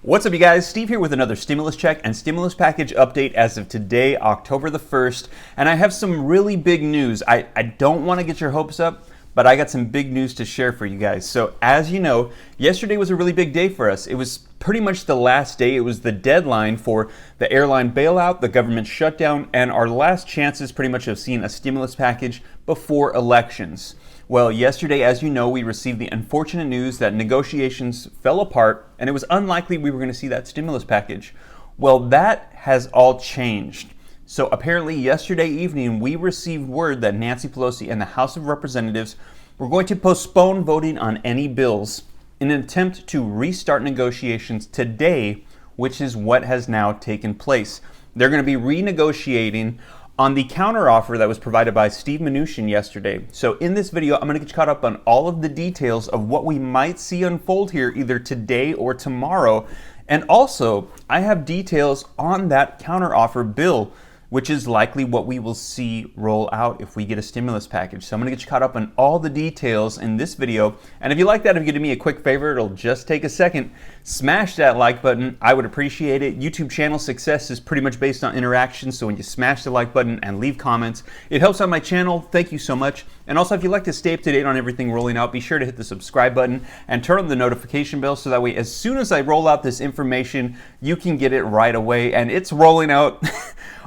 What's up, you guys? Steve here with another stimulus check and stimulus package update as of today, October the 1st. And I have some really big news. I don't want to get your hopes up, but I got some big news to share for you guys. So as you know, yesterday was a really big day for us. It was pretty much the last day. It was the deadline for the airline bailout, the government shutdown, and our last chances pretty much of seeing a stimulus package before elections. Well, yesterday, as you know, we received the unfortunate news that negotiations fell apart and it was unlikely we were going to see that stimulus package. Well, that has all changed. So apparently yesterday evening, we received word that Nancy Pelosi and the House of Representatives were going to postpone voting on any bills in an attempt to restart negotiations today, which is what has now taken place. They're going to be renegotiating on the counteroffer that was provided by Steve Mnuchin yesterday. So in this video, I'm going to get you caught up on all of the details of what we might see unfold here either today or tomorrow. And also, I have details on that counteroffer bill, which is likely what we will see roll out if we get a stimulus package. So I'm going to get you caught up on all the details in this video. And if you like that, if you do me a quick favor, it'll just take a second. Smash that like button. I would appreciate it. YouTube channel success is pretty much based on interaction. So when you smash the like button and leave comments, it helps out my channel. Thank you so much. And also, if you'd like to stay up to date on everything rolling out, be sure to hit the subscribe button and turn on the notification bell so that way as soon as I roll out this information, you can get it right away. And it's rolling out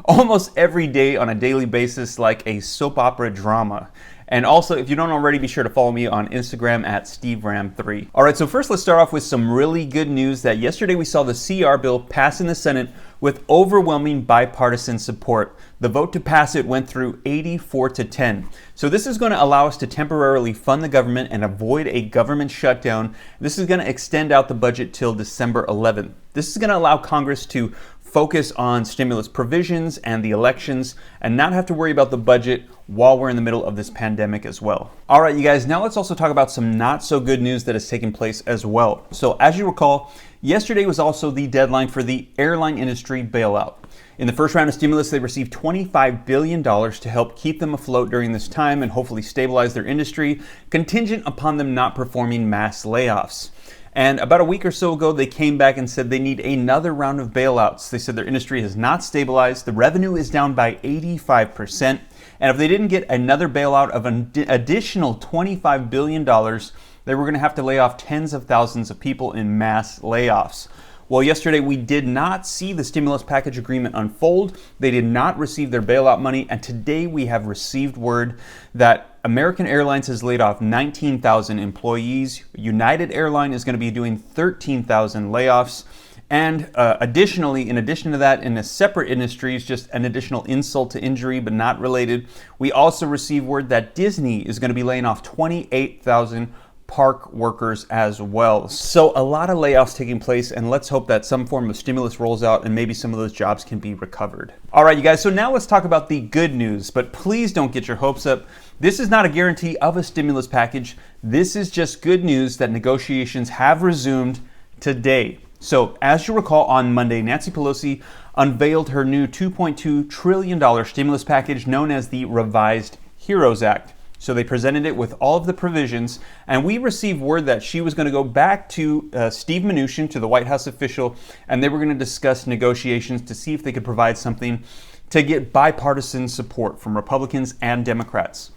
almost every day on a daily basis like a soap opera drama. And also, if you don't already, be sure to follow me on Instagram at SteveRam3. All right, so first let's start off with some really good news that yesterday we saw the CR bill pass in the Senate with overwhelming bipartisan support. The vote to pass it went through 84-10. So this is going to allow us to temporarily fund the government and avoid a government shutdown. This is going to extend out the budget till December 11th. This is going to allow Congress to focus on stimulus provisions and the elections and not have to worry about the budget while we're in the middle of this pandemic as well. All right, you guys, now let's also talk about some not so good news that has taken place as well. So as you recall, yesterday was also the deadline for the airline industry bailout. In the first round of stimulus, they received $25 billion to help keep them afloat during this time and hopefully stabilize their industry, contingent upon them not performing mass layoffs. And about a week or so ago, they came back and said they need another round of bailouts. They said their industry has not stabilized. The revenue is down by 85%. And if they didn't get another bailout of an additional $25 billion, they were going to have to lay off tens of thousands of people in mass layoffs. Well, yesterday we did not see the stimulus package agreement unfold. They did not receive their bailout money. And today we have received word that American Airlines has laid off 19,000 employees. United Airlines is going to be doing 13,000 layoffs. And additionally, in addition to that, in a separate industries, just an additional insult to injury, but not related, we also received word that Disney is going to be laying off 28,000 park workers as well. So a lot of layoffs taking place, and let's hope that some form of stimulus rolls out and maybe some of those jobs can be recovered. All right, you guys, so now let's talk about the good news, but please don't get your hopes up. This is not a guarantee of a stimulus package. This is just good news that negotiations have resumed today. So as you recall, on Monday, Nancy Pelosi unveiled her new $2.2 trillion stimulus package known as the Revised HEROES Act. So they presented it with all of the provisions, and we received word that she was going to go back to Steve Mnuchin, to the White House official, and they were going to discuss negotiations to see if they could provide something to get bipartisan support from Republicans and Democrats.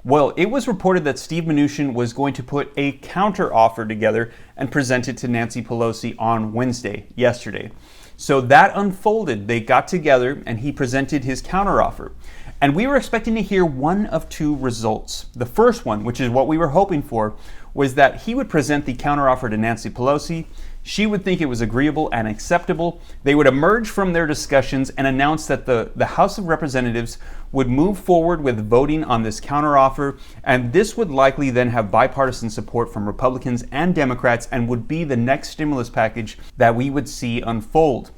Well, it was reported that Steve Mnuchin was going to put a counteroffer together and present it to Nancy Pelosi on Wednesday, yesterday. So that unfolded. They got together and he presented his counteroffer. And we were expecting to hear one of two results. The first one, which is what we were hoping for, was that he would present the counteroffer to Nancy Pelosi. She would think it was agreeable and acceptable. They would emerge from their discussions and announce that the House of Representatives would move forward with voting on this counteroffer, and this would likely then have bipartisan support from Republicans and Democrats and would be the next stimulus package that we would see unfold.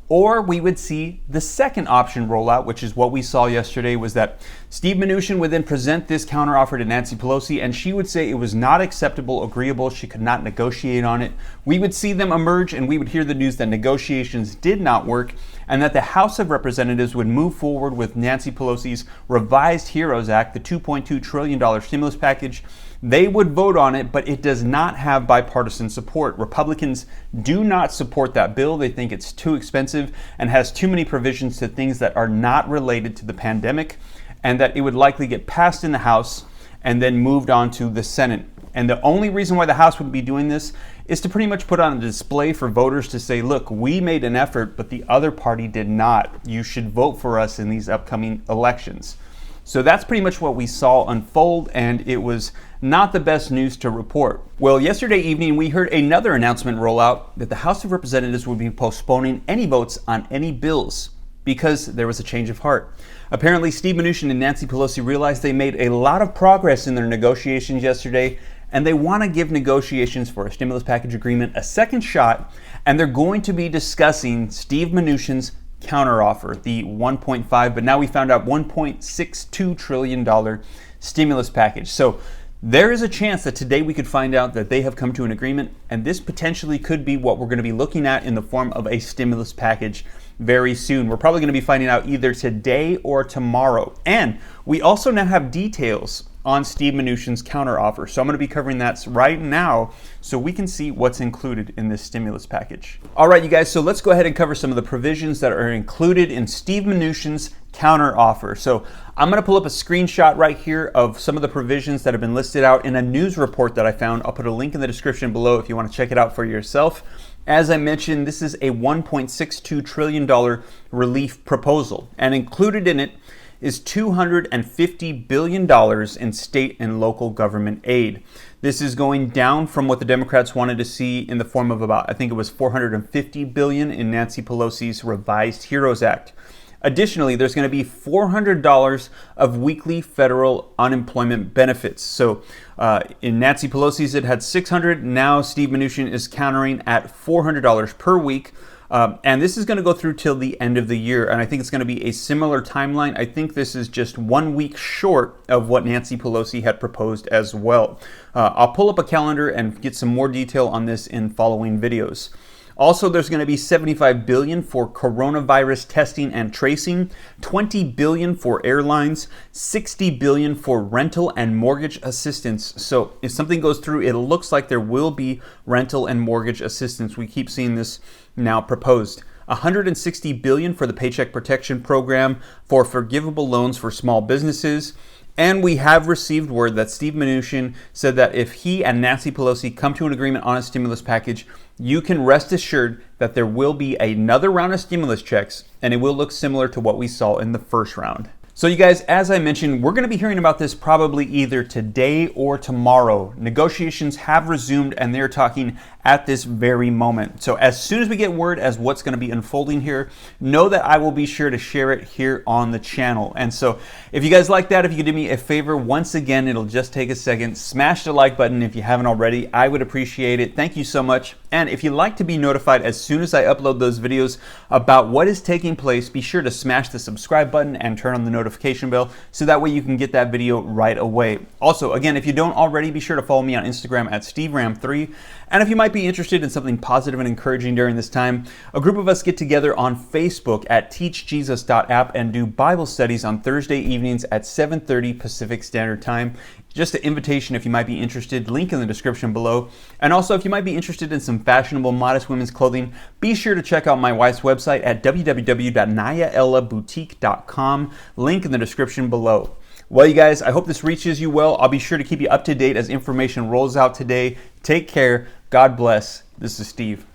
Or we would see the second option roll out, which is what we saw yesterday, was that Steve Mnuchin would then present this counteroffer to Nancy Pelosi, and she would say it was not acceptable, agreeable, she could not negotiate on it. We would see them emerge, and we would hear the news that negotiations did not work, and that the House of Representatives would move forward with Nancy Pelosi's Revised HEROES Act, the $2.2 trillion stimulus package. They would vote on it, but it does not have bipartisan support. Republicans do not support that bill. They think it's too expensive and has too many provisions to things that are not related to the pandemic, and that it would likely get passed in the House and then moved on to the Senate. And the only reason why the House would be doing this is to pretty much put on a display for voters to say, look, we made an effort, but the other party did not. You should vote for us in these upcoming elections. So that's pretty much what we saw unfold, and it was not the best news to report. Well, yesterday evening, we heard another announcement roll out that the House of Representatives would be postponing any votes on any bills because there was a change of heart. Apparently, Steve Mnuchin and Nancy Pelosi realized they made a lot of progress in their negotiations yesterday, and they want to give negotiations for a stimulus package agreement a second shot, and they're going to be discussing Steve Mnuchin's counteroffer, the $1.5, but now we found out $1.62 trillion stimulus package. So there is a chance that today we could find out that they have come to an agreement, and this potentially could be what we're going to be looking at in the form of a stimulus package very soon. We're probably going to be finding out either today or tomorrow. And we also now have details on Steve Mnuchin's counteroffer. So I'm going to be covering that right now so we can see what's included in this stimulus package. All right, you guys, so let's go ahead and cover some of the provisions that are included in Steve Mnuchin's counteroffer. So I'm going to pull up a screenshot right here of some of the provisions that have been listed out in a news report that I found. I'll put a link in the description below if you want to check it out for yourself. As I mentioned, this is a $1.62 trillion relief proposal, and included in it is $250 billion in state and local government aid. This is going down from what the Democrats wanted to see in the form of about, I think it was $450 billion in Nancy Pelosi's revised HEROES Act. Additionally, there's going to be $400 of weekly federal unemployment benefits. So in Nancy Pelosi's, it had $600. Now Steve Mnuchin is countering at $400 per week. And this is going to go through till the end of the year. And I think it's going to be a similar timeline. I think this is just 1 week short of what Nancy Pelosi had proposed as well. I'll pull up a calendar and get some more detail on this in following videos. Also, there's going to be $75 billion for coronavirus testing and tracing, $20 billion for airlines, $60 billion for rental and mortgage assistance. So if something goes through, it looks like there will be rental and mortgage assistance. We keep seeing this now proposed. $160 billion for the Paycheck Protection Program for forgivable loans for small businesses. And we have received word that Steve Mnuchin said that if he and Nancy Pelosi come to an agreement on a stimulus package, you can rest assured that there will be another round of stimulus checks, and it will look similar to what we saw in the first round. So you guys, as I mentioned, we're going to be hearing about this probably either today or tomorrow. Negotiations have resumed, and they're talking at this very moment. So as soon as we get word as what's going to be unfolding here, know that I will be sure to share it here on the channel. And so if you guys like that, if you could do me a favor, once again, it'll just take a second, smash the like button if you haven't already. I would appreciate it. Thank you so much. And if you'd like to be notified as soon as I upload those videos about what is taking place, be sure to smash the subscribe button and turn on the notification bell so that way you can get that video right away. Also, again, if you don't already, be sure to follow me on Instagram at SteveRam3. And if you might be interested in something positive and encouraging during this time, a group of us get together on Facebook at teachjesus.app and do Bible studies on Thursday evenings at 7:30 Pacific Standard Time. Just an invitation if you might be interested, link in the description below. And also if you might be interested in some fashionable, modest women's clothing, be sure to check out my wife's website at www.nayaellaboutique.com, link in the description below. Well, you guys, I hope this reaches you well. I'll be sure to keep you up to date as information rolls out today. Take care. God bless. This is Steve.